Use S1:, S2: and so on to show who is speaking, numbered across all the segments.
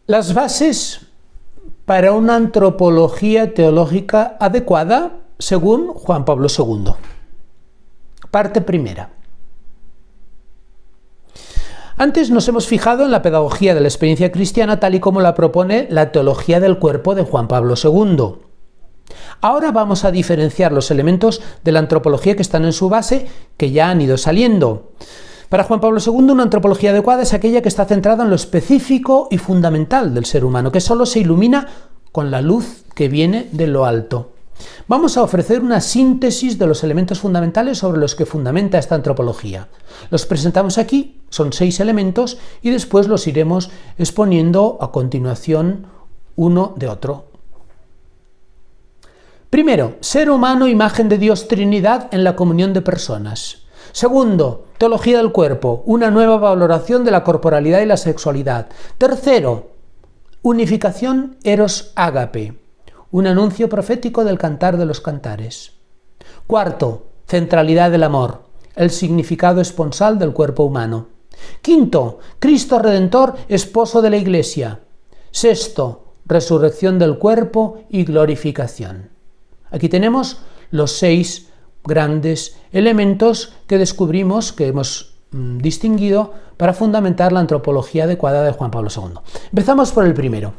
S1: Las bases para una antropología teológica adecuada según Juan Pablo II. Parte primera. Antes nos hemos fijado en la pedagogía de la experiencia cristiana tal y como la propone la teología del cuerpo de Juan Pablo II. Ahora vamos a diferenciar los elementos de la antropología que están en su base, que ya han ido saliendo. Para Juan Pablo II, una antropología adecuada es aquella que está centrada en lo específico y fundamental del ser humano, que solo se ilumina con la luz que viene de lo alto. Vamos a ofrecer una síntesis de los elementos fundamentales sobre los que fundamenta esta antropología. Los presentamos aquí, son 6 elementos, y después los iremos exponiendo a continuación uno de otro. Primero, ser humano, imagen de Dios, Trinidad en la comunión de personas. Segundo, teología del cuerpo, una nueva valoración de la corporalidad y la sexualidad. Tercero, unificación eros-ágape, un anuncio profético del cantar de los cantares. Cuarto, centralidad del amor, el significado esponsal del cuerpo humano. Quinto, Cristo Redentor, esposo de la Iglesia. Sexto, resurrección del cuerpo y glorificación. Aquí tenemos los 6 grandes elementos que descubrimos, que hemos distinguido para fundamentar la antropología adecuada de Juan Pablo II. Empezamos por el primero.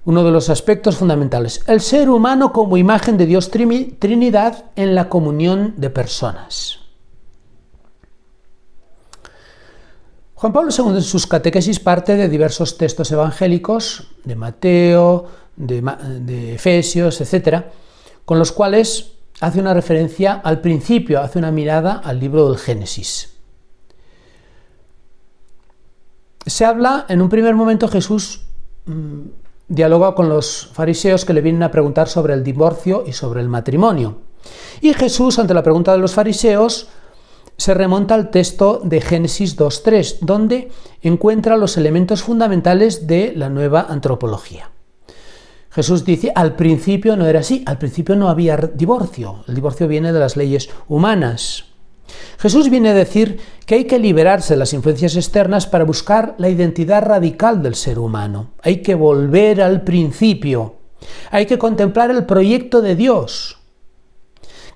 S1: Uno de los aspectos fundamentales, el ser humano como imagen de Dios Trinidad en la comunión de personas. Juan Pablo II en sus catequesis parte de diversos textos evangélicos, de Mateo, de Efesios, etc., con los cuales hace una referencia al principio, hace una mirada al libro del Génesis. Se habla, en un primer momento Jesús dialoga con los fariseos que le vienen a preguntar sobre el divorcio y sobre el matrimonio. Y Jesús, ante la pregunta de los fariseos, se remonta al texto de Génesis 2.3, donde encuentra los elementos fundamentales de la nueva antropología. Jesús dice, al principio no era así, al principio no había divorcio, el divorcio viene de las leyes humanas. Jesús viene a decir que hay que liberarse de las influencias externas para buscar la identidad radical del ser humano. Hay que volver al principio, hay que contemplar el proyecto de Dios,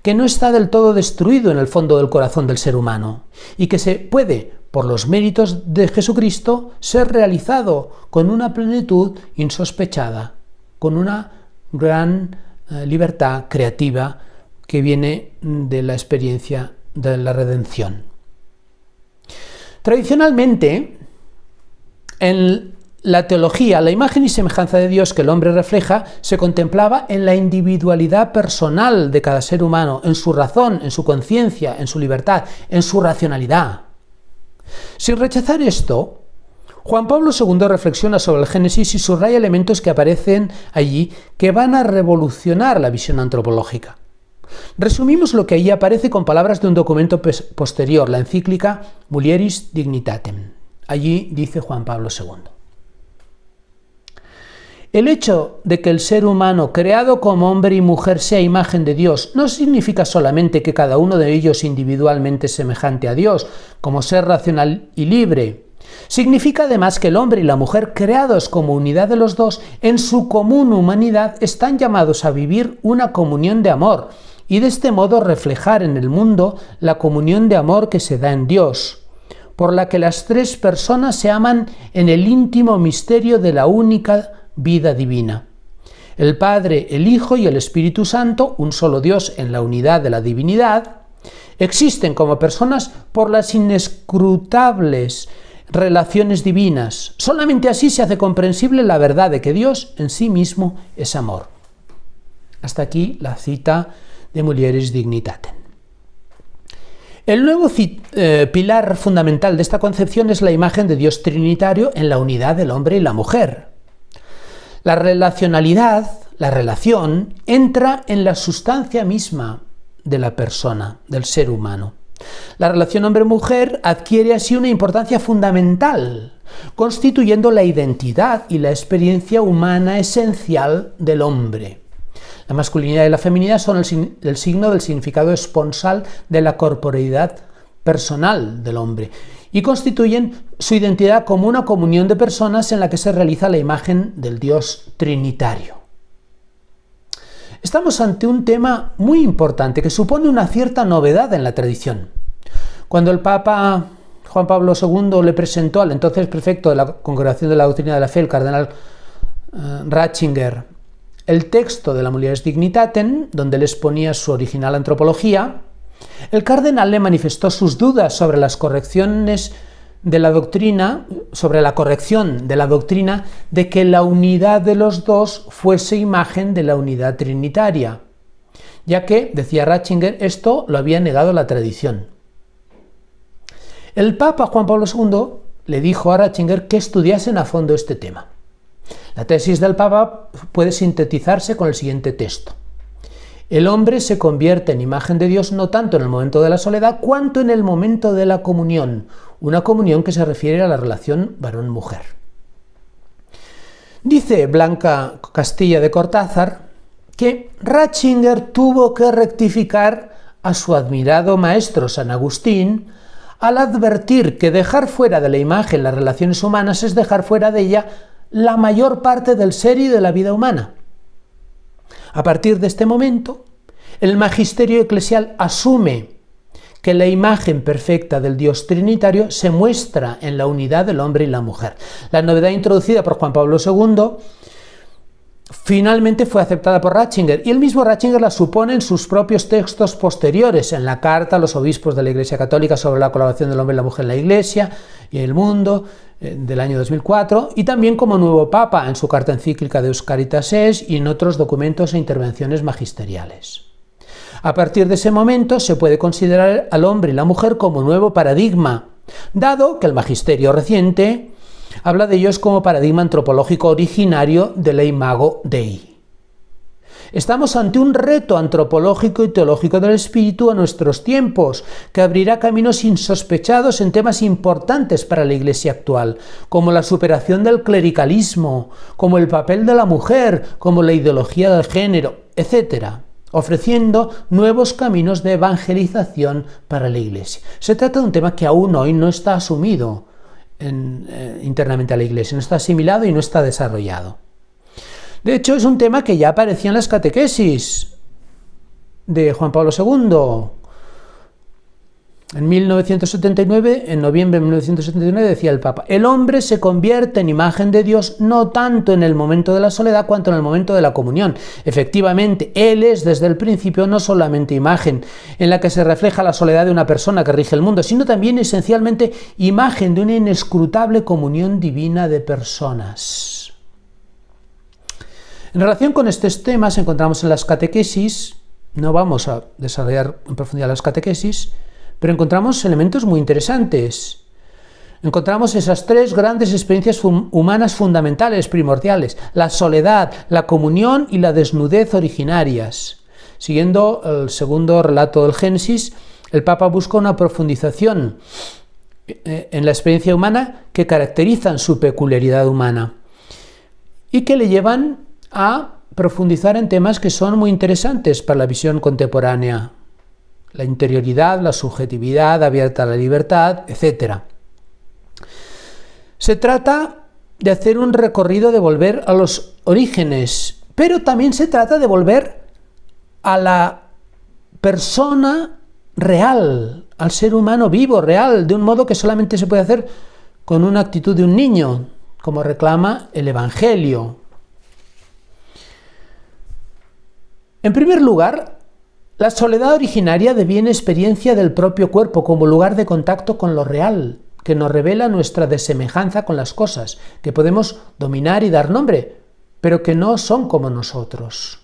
S1: que no está del todo destruido en el fondo del corazón del ser humano y que se puede, por los méritos de Jesucristo, ser realizado con una plenitud insospechada, con una gran libertad creativa que viene de la experiencia de la redención. Tradicionalmente, en la teología, la imagen y semejanza de Dios que el hombre refleja se contemplaba en la individualidad personal de cada ser humano, en su razón, en su conciencia, en su libertad, en su racionalidad. Sin rechazar esto, Juan Pablo II reflexiona sobre el Génesis y subraya elementos que aparecen allí que van a revolucionar la visión antropológica. Resumimos lo que allí aparece con palabras de un documento posterior, la encíclica Mulieris Dignitatem. Allí dice Juan Pablo II. El hecho de que el ser humano, creado como hombre y mujer, sea imagen de Dios, no significa solamente que cada uno de ellos individualmente es semejante a Dios, como ser racional y libre. Significa además que el hombre y la mujer, creados como unidad de los dos, en su común humanidad, están llamados a vivir una comunión de amor y de este modo reflejar en el mundo la comunión de amor que se da en Dios, por la que las 3 personas se aman en el íntimo misterio de la única vida divina. El Padre, el Hijo y el Espíritu Santo, un solo Dios en la unidad de la divinidad, existen como personas por las inescrutables relaciones divinas. Solamente así se hace comprensible la verdad de que Dios en sí mismo es amor. Hasta aquí la cita de Mulieris Dignitatem. El nuevo pilar fundamental de esta concepción es la imagen de Dios trinitario en la unidad del hombre y la mujer. La relacionalidad, la relación, entra en la sustancia misma de la persona, del ser humano. La relación hombre-mujer adquiere así una importancia fundamental, constituyendo la identidad y la experiencia humana esencial del hombre. La masculinidad y la feminidad son el signo del significado esponsal de la corporeidad personal del hombre y constituyen su identidad como una comunión de personas en la que se realiza la imagen del Dios trinitario. Estamos ante un tema muy importante que supone una cierta novedad en la tradición. Cuando el Papa Juan Pablo II le presentó al entonces prefecto de la Congregación de la Doctrina de la Fe, el cardenal Ratzinger, el texto de la Mulieris Dignitatem, donde le exponía su original antropología, el cardenal le manifestó sus dudas sobre las correcciones de la doctrina, sobre la corrección de la doctrina de que la unidad de los dos fuese imagen de la unidad trinitaria, ya que, decía Ratzinger, esto lo había negado la tradición. El Papa Juan Pablo II le dijo a Ratzinger que estudiasen a fondo este tema. La tesis del Papa puede sintetizarse con el siguiente texto. El hombre se convierte en imagen de Dios no tanto en el momento de la soledad, cuanto en el momento de la comunión, una comunión que se refiere a la relación varón-mujer. Dice Blanca Castilla de Cortázar que Ratzinger tuvo que rectificar a su admirado maestro San Agustín al advertir que dejar fuera de la imagen las relaciones humanas es dejar fuera de ella la mayor parte del ser y de la vida humana. A partir de este momento, el magisterio eclesial asume que la imagen perfecta del Dios trinitario se muestra en la unidad del hombre y la mujer. La novedad introducida por Juan Pablo II finalmente fue aceptada por Ratzinger, y el mismo Ratzinger la supone en sus propios textos posteriores, en la carta a los obispos de la Iglesia Católica sobre la colaboración del hombre y la mujer en la Iglesia y en el mundo, del año 2004, y también como nuevo Papa en su carta encíclica Deus Caritas Est y en otros documentos e intervenciones magisteriales. A partir de ese momento se puede considerar al hombre y la mujer como nuevo paradigma, dado que el magisterio reciente habla de ellos como paradigma antropológico originario de la imago Dei. Estamos ante un reto antropológico y teológico del espíritu a nuestros tiempos, que abrirá caminos insospechados en temas importantes para la Iglesia actual, como la superación del clericalismo, como el papel de la mujer, como la ideología del género, etc., ofreciendo nuevos caminos de evangelización para la Iglesia. Se trata de un tema que aún hoy no está asumido internamente a la Iglesia, no está asimilado y no está desarrollado. De hecho, es un tema que ya aparecía en las catequesis de Juan Pablo II. En 1979, en noviembre de 1979, decía el Papa: el hombre se convierte en imagen de Dios no tanto en el momento de la soledad cuanto en el momento de la comunión. Efectivamente, Él es desde el principio no solamente imagen en la que se refleja la soledad de una persona que rige el mundo, sino también esencialmente imagen de una inescrutable comunión divina de personas. En relación con estos temas encontramos en las catequesis, no vamos a desarrollar en profundidad las catequesis, pero encontramos elementos muy interesantes. Encontramos esas tres grandes experiencias humanas fundamentales, primordiales: la soledad, la comunión y la desnudez originarias. Siguiendo el segundo relato del Génesis, el Papa busca una profundización en la experiencia humana que caracterizan su peculiaridad humana y que le llevan a profundizar en temas que son muy interesantes para la visión contemporánea: la interioridad, la subjetividad abierta a la libertad, etc. Se trata de hacer un recorrido de volver a los orígenes, pero también se trata de volver a la persona real, al ser humano vivo, real, de un modo que solamente se puede hacer con una actitud de un niño, como reclama el Evangelio. En primer lugar, la soledad originaria deviene experiencia del propio cuerpo como lugar de contacto con lo real, que nos revela nuestra desemejanza con las cosas, que podemos dominar y dar nombre, pero que no son como nosotros.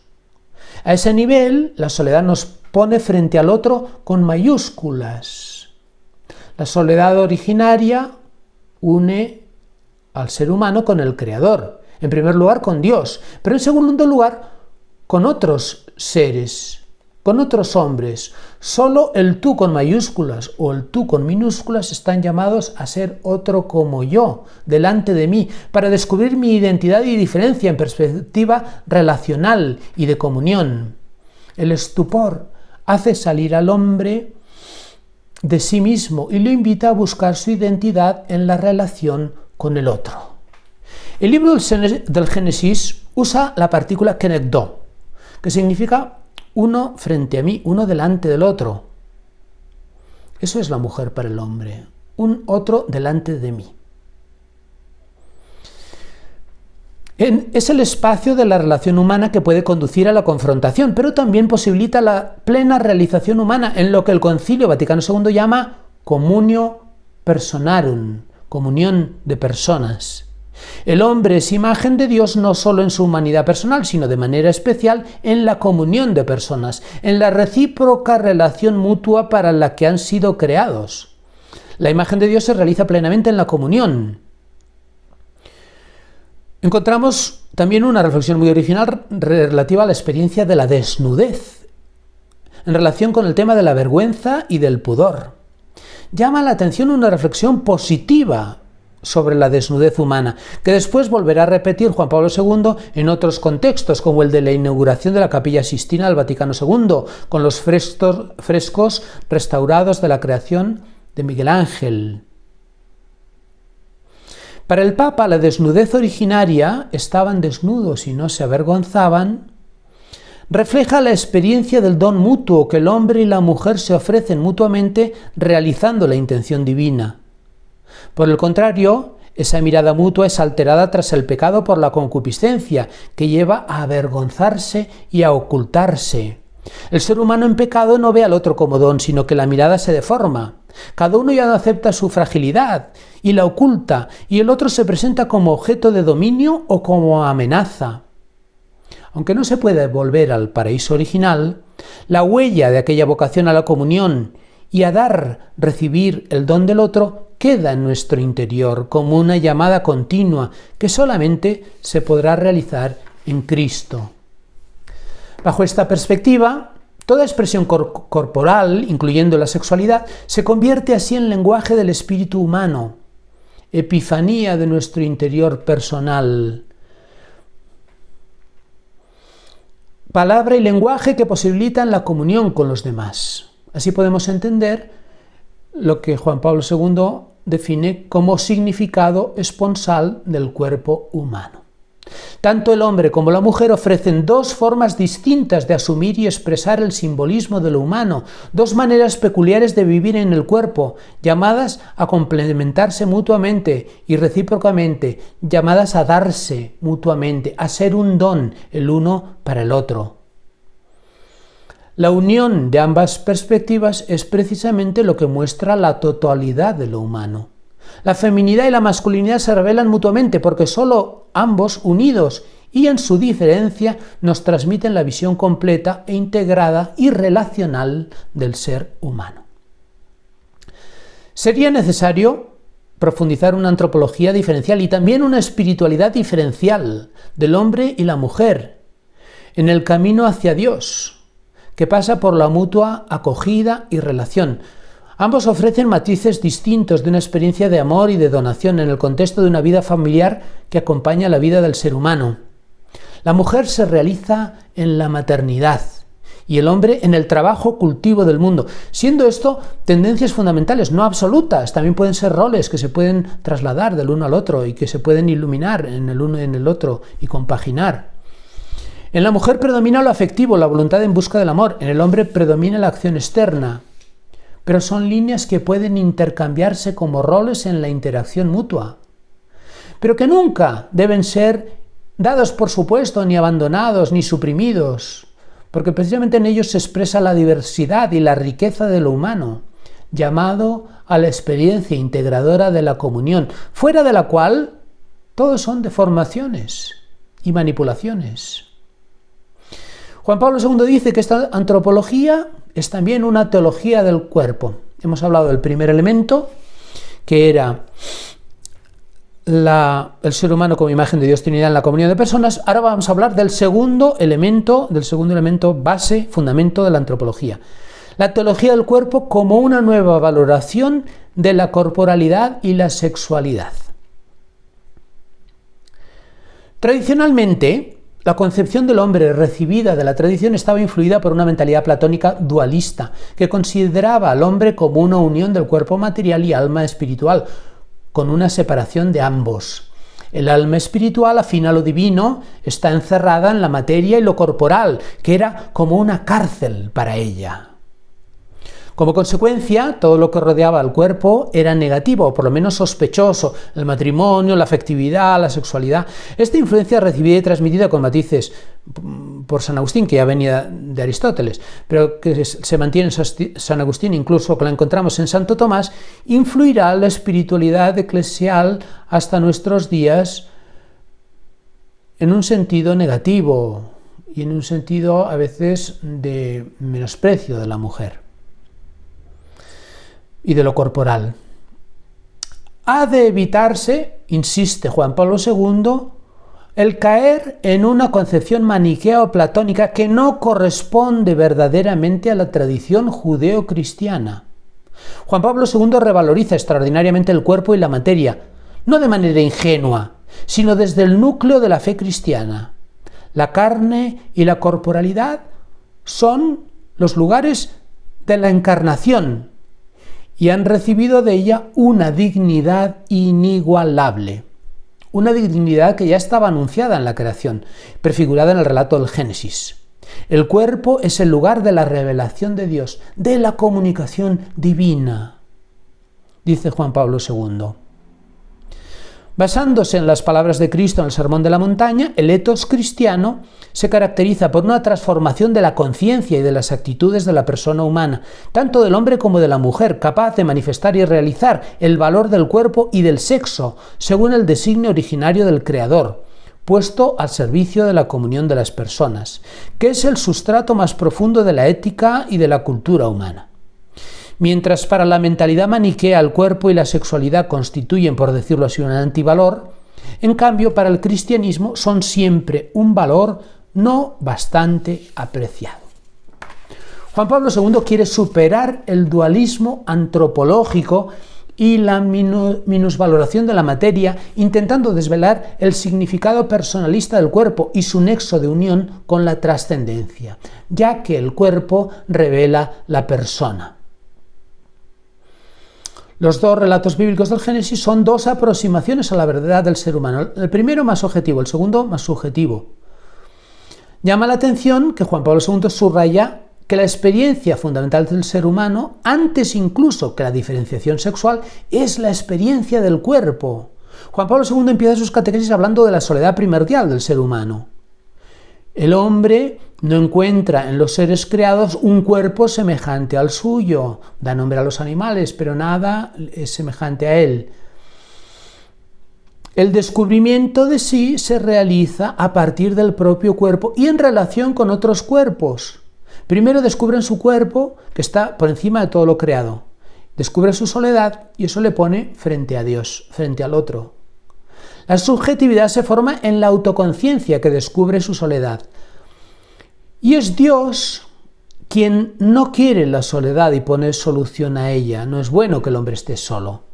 S1: A ese nivel, la soledad nos pone frente al otro con mayúsculas. La soledad originaria une al ser humano con el Creador, en primer lugar con Dios, pero en segundo lugar con otros seres, con otros hombres. Solo el tú con mayúsculas o el tú con minúsculas están llamados a ser otro como yo, delante de mí, para descubrir mi identidad y diferencia en perspectiva relacional y de comunión. El estupor hace salir al hombre de sí mismo y lo invita a buscar su identidad en la relación con el otro. El libro del Génesis usa la partícula kenegdo, que significa uno frente a mí, uno delante del otro. Eso es la mujer para el hombre, un otro delante de mí. Es el espacio de la relación humana que puede conducir a la confrontación, pero también posibilita la plena realización humana en lo que el Concilio Vaticano II llama communio personarum, comunión de personas. El hombre es imagen de Dios no solo en su humanidad personal, sino de manera especial en la comunión de personas, en la recíproca relación mutua para la que han sido creados. La imagen de Dios se realiza plenamente en la comunión. Encontramos también una reflexión muy original relativa a la experiencia de la desnudez, en relación con el tema de la vergüenza y del pudor. Llama la atención una reflexión positiva sobre la desnudez humana, que después volverá a repetir Juan Pablo II en otros contextos, como el de la inauguración de la Capilla Sixtina del Vaticano II, con los frescos restaurados de la creación de Miguel Ángel. Para el Papa, la desnudez originaria, estaban desnudos y no se avergonzaban, refleja la experiencia del don mutuo que el hombre y la mujer se ofrecen mutuamente realizando la intención divina. Por el contrario, esa mirada mutua es alterada tras el pecado por la concupiscencia, que lleva a avergonzarse y a ocultarse. El ser humano en pecado no ve al otro como don, sino que la mirada se deforma. Cada uno ya no acepta su fragilidad y la oculta, y el otro se presenta como objeto de dominio o como amenaza. Aunque no se puede volver al paraíso original, la huella de aquella vocación a la comunión y a dar, recibir el don del otro queda en nuestro interior como una llamada continua que solamente se podrá realizar en Cristo. Bajo esta perspectiva, toda expresión corporal, incluyendo la sexualidad, se convierte así en lenguaje del espíritu humano, epifanía de nuestro interior personal. Palabra y lenguaje que posibilitan la comunión con los demás. Así podemos entender lo que Juan Pablo II define como significado esponsal del cuerpo humano. Tanto el hombre como la mujer ofrecen dos formas distintas de asumir y expresar el simbolismo de lo humano, dos maneras peculiares de vivir en el cuerpo, llamadas a complementarse mutuamente y recíprocamente, llamadas a darse mutuamente, a ser un don el uno para el otro. La unión de ambas perspectivas es precisamente lo que muestra la totalidad de lo humano. La feminidad y la masculinidad se revelan mutuamente porque solo ambos unidos y en su diferencia nos transmiten la visión completa e integrada y relacional del ser humano. Sería necesario profundizar una antropología diferencial y también una espiritualidad diferencial del hombre y la mujer en el camino hacia Dios, que pasa por la mutua acogida y relación. Ambos ofrecen matices distintos de una experiencia de amor y de donación en el contexto de una vida familiar que acompaña la vida del ser humano. La mujer se realiza en la maternidad y el hombre en el trabajo cultivo del mundo, siendo esto tendencias fundamentales, no absolutas. También pueden ser roles que se pueden trasladar del uno al otro y que se pueden iluminar en el uno y en el otro y compaginar. En la mujer predomina lo afectivo, la voluntad en busca del amor. En el hombre predomina la acción externa. Pero son líneas que pueden intercambiarse como roles en la interacción mutua, pero que nunca deben ser dados por supuesto, ni abandonados, ni suprimidos, porque precisamente en ellos se expresa la diversidad y la riqueza de lo humano, llamado a la experiencia integradora de la comunión, fuera de la cual todos son deformaciones y manipulaciones. Juan Pablo II dice que esta antropología es también una teología del cuerpo. Hemos hablado del primer elemento, que era el ser humano como imagen de Dios Trinidad en la comunión de personas. Ahora vamos a hablar del segundo elemento base, fundamento de la antropología. La teología del cuerpo como una nueva valoración de la corporalidad y la sexualidad. Tradicionalmente, La concepción del hombre recibida de la tradición estaba influida por una mentalidad platónica dualista, que consideraba al hombre como una unión del cuerpo material y alma espiritual, con una separación de ambos. El alma espiritual, afín a lo divino, está encerrada en la materia y lo corporal, que era como una cárcel para ella. Como consecuencia, todo lo que rodeaba al cuerpo era negativo, o por lo menos sospechoso: el matrimonio, la afectividad, la sexualidad. Esta influencia recibida y transmitida con matices por San Agustín, que ya venía de Aristóteles, pero que se mantiene en San Agustín, incluso que la encontramos en Santo Tomás, influirá en la espiritualidad eclesial hasta nuestros días en un sentido negativo y en un sentido a veces de menosprecio de la mujer y de lo corporal. Ha de evitarse, insiste Juan Pablo II, el caer en una concepción maniquea o platónica que no corresponde verdaderamente a la tradición judeo-cristiana. Juan Pablo II revaloriza extraordinariamente el cuerpo y la materia, no de manera ingenua, sino desde el núcleo de la fe cristiana. La carne y la corporalidad son los lugares de la encarnación, y han recibido de ella una dignidad inigualable. Una dignidad que ya estaba anunciada en la creación, prefigurada en el relato del Génesis. El cuerpo es el lugar de la revelación de Dios, de la comunicación divina, dice Juan Pablo II. Basándose en las palabras de Cristo en el Sermón de la Montaña, el etos cristiano se caracteriza por una transformación de la conciencia y de las actitudes de la persona humana, tanto del hombre como de la mujer, capaz de manifestar y realizar el valor del cuerpo y del sexo, según el designio originario del Creador, puesto al servicio de la comunión de las personas, que es el sustrato más profundo de la ética y de la cultura humana. Mientras para la mentalidad maniquea el cuerpo y la sexualidad constituyen, por decirlo así, un antivalor, en cambio para el cristianismo son siempre un valor no bastante apreciado. Juan Pablo II quiere superar el dualismo antropológico y la minusvaloración de la materia, intentando desvelar el significado personalista del cuerpo y su nexo de unión con la trascendencia, ya que el cuerpo revela la persona. Los dos relatos bíblicos del Génesis son dos aproximaciones a la verdad del ser humano. El primero más objetivo, el segundo más subjetivo. Llama la atención que Juan Pablo II subraya que la experiencia fundamental del ser humano, antes incluso que la diferenciación sexual, es la experiencia del cuerpo. Juan Pablo II empieza sus catequesis hablando de la soledad primordial del ser humano. El hombre no encuentra en los seres creados un cuerpo semejante al suyo. Da nombre a los animales, pero nada es semejante a él. El descubrimiento de sí se realiza a partir del propio cuerpo y en relación con otros cuerpos. Primero descubren su cuerpo, que está por encima de todo lo creado. Descubre su soledad y eso le pone frente a Dios, frente al otro. La subjetividad se forma en la autoconciencia que descubre su soledad. Y es Dios quien no quiere la soledad y pone solución a ella. No es bueno que el hombre esté solo.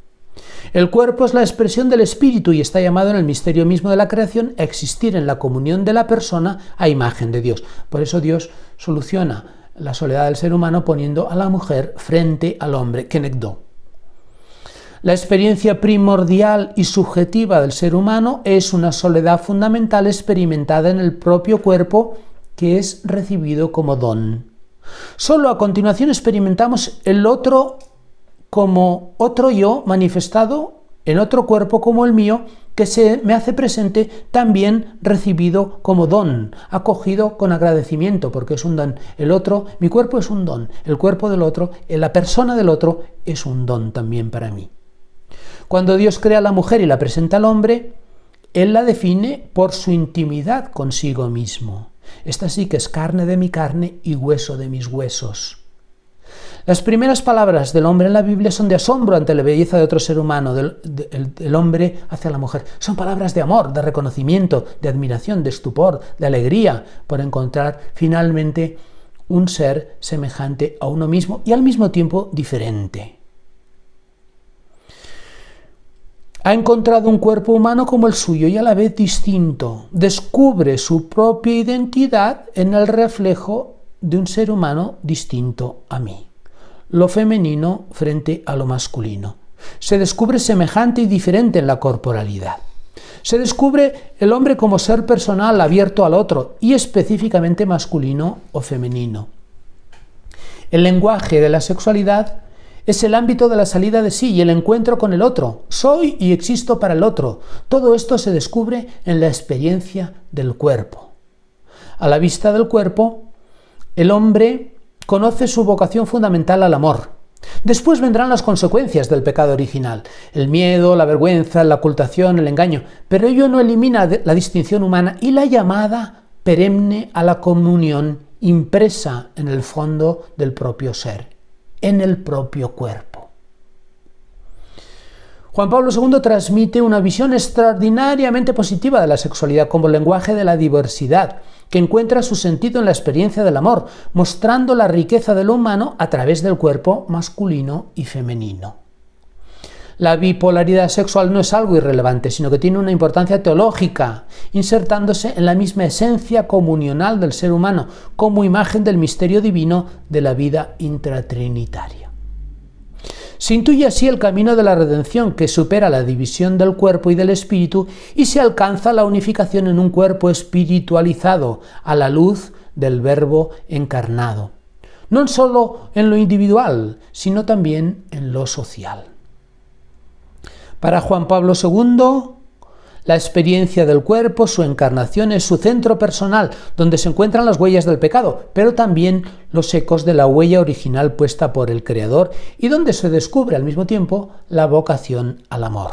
S1: El cuerpo es la expresión del espíritu y está llamado en el misterio mismo de la creación a existir en la comunión de la persona a imagen de Dios. Por eso Dios soluciona la soledad del ser humano poniendo a la mujer frente al hombre, kenegdo. La experiencia primordial y subjetiva del ser humano es una soledad fundamental experimentada en el propio cuerpo que es recibido como don. Solo a continuación experimentamos el otro como otro yo manifestado en otro cuerpo como el mío, que se me hace presente también recibido como don, acogido con agradecimiento, porque es un don. El otro, mi cuerpo es un don, el cuerpo del otro, la persona del otro es un don también para mí. Cuando Dios crea a la mujer y la presenta al hombre, Él la define por su intimidad consigo mismo. Esta sí que es carne de mi carne y hueso de mis huesos. Las primeras palabras del hombre en la Biblia son de asombro ante la belleza de otro ser humano, del hombre hacia la mujer. Son palabras de amor, de reconocimiento, de admiración, de estupor, de alegría, por encontrar finalmente un ser semejante a uno mismo y al mismo tiempo diferente. Ha encontrado un cuerpo humano como el suyo y a la vez distinto. Descubre su propia identidad en el reflejo de un ser humano distinto a mí. Lo femenino frente a lo masculino. Se descubre semejante y diferente en la corporalidad. Se descubre el hombre como ser personal abierto al otro y específicamente masculino o femenino. El lenguaje de la sexualidad es el ámbito de la salida de sí y el encuentro con el otro. Soy y existo para el otro. Todo esto se descubre en la experiencia del cuerpo. A la vista del cuerpo, el hombre conoce su vocación fundamental al amor. Después vendrán las consecuencias del pecado original, el miedo, la vergüenza, la ocultación, el engaño, pero ello no elimina la distinción humana y la llamada perenne a la comunión impresa en el fondo del propio ser, en el propio cuerpo. Juan Pablo II transmite una visión extraordinariamente positiva de la sexualidad como lenguaje de la diversidad, que encuentra su sentido en la experiencia del amor, mostrando la riqueza de lo humano a través del cuerpo masculino y femenino. La bipolaridad sexual no es algo irrelevante, sino que tiene una importancia teológica, insertándose en la misma esencia comunional del ser humano, como imagen del misterio divino de la vida intratrinitaria. Se intuye así el camino de la redención que supera la división del cuerpo y del espíritu y se alcanza la unificación en un cuerpo espiritualizado a la luz del Verbo encarnado, no solo en lo individual, sino también en lo social. Para Juan Pablo II, la experiencia del cuerpo, su encarnación, es su centro personal, donde se encuentran las huellas del pecado, pero también los ecos de la huella original puesta por el Creador y donde se descubre al mismo tiempo la vocación al amor.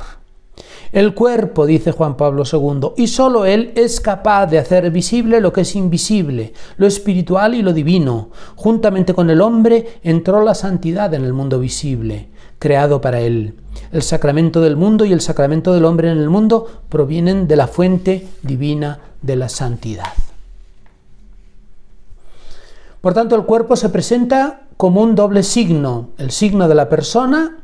S1: El cuerpo, dice Juan Pablo II, y solo él es capaz de hacer visible lo que es invisible, lo espiritual y lo divino. Juntamente con el hombre entró la santidad en el mundo visible, creado para él. El sacramento del mundo y el sacramento del hombre en el mundo provienen de la fuente divina de la santidad. Por tanto, el cuerpo se presenta como un doble signo, el signo de la persona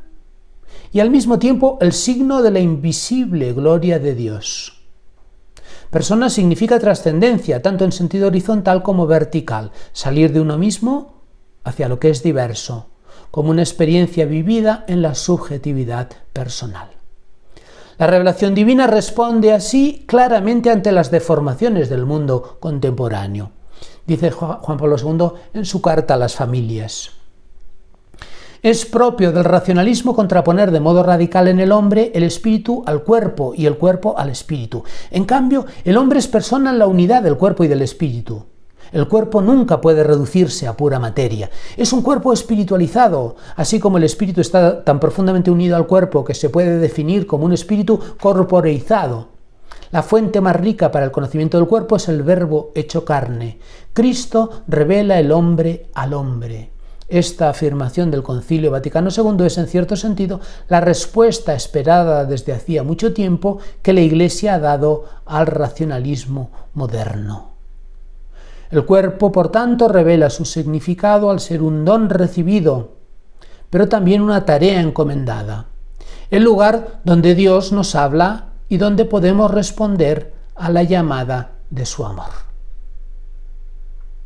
S1: y al mismo tiempo el signo de la invisible gloria de Dios. Persona significa trascendencia, tanto en sentido horizontal como vertical, salir de uno mismo hacia lo que es diverso, como una experiencia vivida en la subjetividad personal. La revelación divina responde así claramente ante las deformaciones del mundo contemporáneo, dice Juan Pablo II en su carta a las familias. Es propio del racionalismo contraponer de modo radical en el hombre el espíritu al cuerpo y el cuerpo al espíritu. En cambio, el hombre es persona en la unidad del cuerpo y del espíritu. El cuerpo nunca puede reducirse a pura materia. Es un cuerpo espiritualizado, así como el espíritu está tan profundamente unido al cuerpo que se puede definir como un espíritu corporeizado. La fuente más rica para el conocimiento del cuerpo es el Verbo hecho carne. Cristo revela el hombre al hombre. Esta afirmación del Concilio Vaticano II es, en cierto sentido, la respuesta esperada desde hacía mucho tiempo que la Iglesia ha dado al racionalismo moderno. El cuerpo, por tanto, revela su significado al ser un don recibido, pero también una tarea encomendada, el lugar donde Dios nos habla y donde podemos responder a la llamada de su amor.